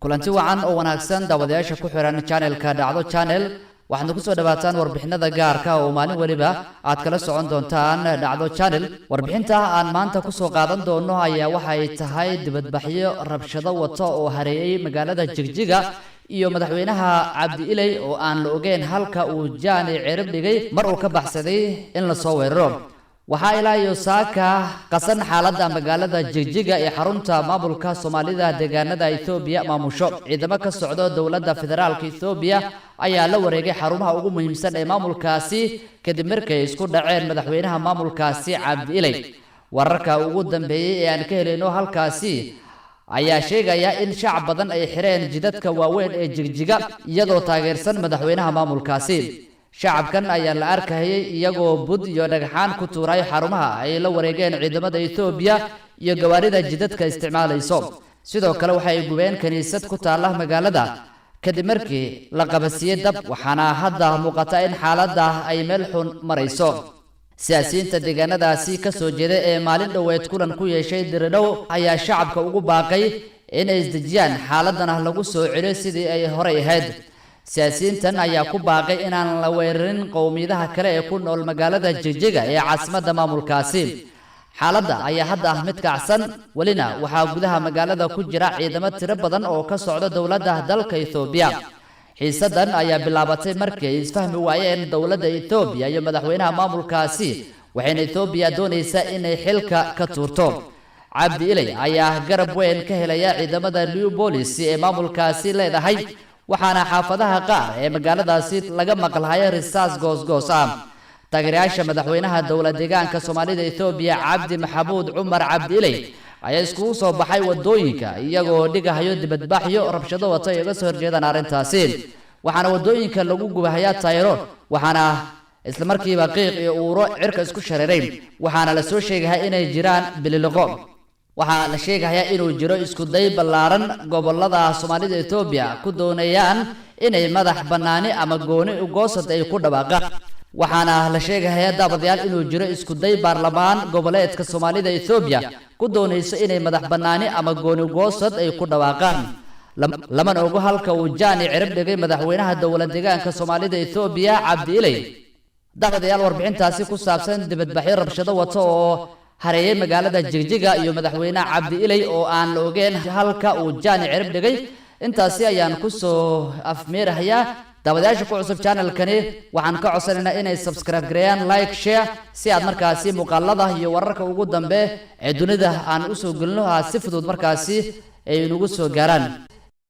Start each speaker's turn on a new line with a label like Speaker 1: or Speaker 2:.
Speaker 1: kulanti wacan oo wanaagsan daawadayaasha ku xiran channelka Dhacdo Channel waxaanu ku soo dhawaataan warbixinada gaarka oo maalin waliba aad kala socon doontaan Dhacdo Channel warbixinta aan maanta ku soo qaadan doono ayaa waxay tahay dibadbaxyo rabshado wato oo hareeyay magaalada Jigjiga iyo madaxweynaha Cabdi Ilay oo aan la ogeyn halka uu jaani cirib dhigay mar uu ka baxsaday in la soo weeraro waxaa ilaa iyo saaka qasan xaaladda magaalada Jigjiga ee xarunta maamulka Soomaalida deegaanada Itoobiya maamusho ciidamo ka socdo dawladda federaalka Itoobiya ayaa la wareegay xarumaha ugu muhiimsan ee maamulkaasi kadib markay isku dhaceen madaxweynaha maamulkaasi Cabdi Ilay wararka ugu dambeeyay ee aan ka helayno halkaasi ayaa sheegaya in shacab badan ay xireen jidadka waaweyn ee Jigjiga iyadoo taageersan madaxweynaha maamulkaasi shacabkan ayaa la arkayay iyagoo bud iyo dhagxaan ku tuuray xarumaha ay la wareegeen ciidamada Itoobiya iyo gawaarida jidadka isticmaalayso sidoo kale waxay gubeen kaniisad ku taala magaalada kadib markii la qabasiyay dab waxaana hadda muuqata in xaaladda ay meel xun marayso siyaasiyiinta deegaanadaasi ka soo jeeda ee maalin dhoweed kulan ku yeeshay diridhow ayaa shacabka ugu baaqay inay isdejiyaan xaaladana lagu soo celiyo sidii ay horey ahayd siyaasiyiintan ayaa ku baaqay inaan la weerarin qowmiyadaha kale ee ku nool magaalada Jigjiga ee caasimadda maamulkaasi xaaladda ayaa hadda mid kacsan walina waxaa gudaha magaalada ku jira ciidamo tiro badan oo ka socda dawladda dalka Itoobiya xiisadan ayaa bilaabatay markii ay isfahmi waayeen dawladda Itoobiya iyo madaxweynaha maamulkaasi waxayna Itoobiya doonaysaa inay xilka ka tuurto Cabdi Ilay ayaa garab weyn ka helaya ciidamada Liu Police ee maamulkaasi leedahay waxaana xaafadaha qaar ee magaaladaasi laga maqlayo risaas goosgoos ah taageerayaasha madaxweynaha dawladda deegaanka Soomaalida Itoobiya Cabdi Maxamuud Cumar Cabdi Ilay ayaa isku soo baxay wadooyinka iyagoo dhigahayo dibadbaxyo rabshado wato iga soo horjeedaan arrintaasi waxaana wadooyinka lagu gubahayaa tayro waxaana isla markiiba qiiq iyo uuro cirka isku shareeray waxaana la soo sheegay inay jiraan bililiqo waxaa la sheegayaa inuu jiro isku day ballaaran gobolada Soomaalida Itoobiya ku doonayaan inay madax banaani ama gooni u goosad ay ku dhawaaqaan waxaana la sheegayaa daabadayaal inuu jiro isku day baarlamaan goboleedka Soomaalida Itoobiya ku doonayso inay madax banaani ama gooni goosad ay ku dhawaaqaan lama ogo halka uu jaani cirib dhigay madaxweynaha dawladda deegaanka Soomaalida Itoobiya Cabdi Ilay daabadayaal warbixintaasi ku saabsan dibadbaxyo rabshado wato oo hareeyay magaalada Jigjiga iyo madaxweynaha Cabdi Ilay oo aan la ogeyn halka uu jaani cirib dhigay intaasi ayaan ku soo afmeerayaa daawadayaasha ku cusub channelkani waxaan ka codsanaynaa inay subscribe gareeyaan like share si aad markaasi muuqaalada iyo wararka ugu dambe ee dunida aan u soo gelino si fudud markaasi ay nagu soo gaaraan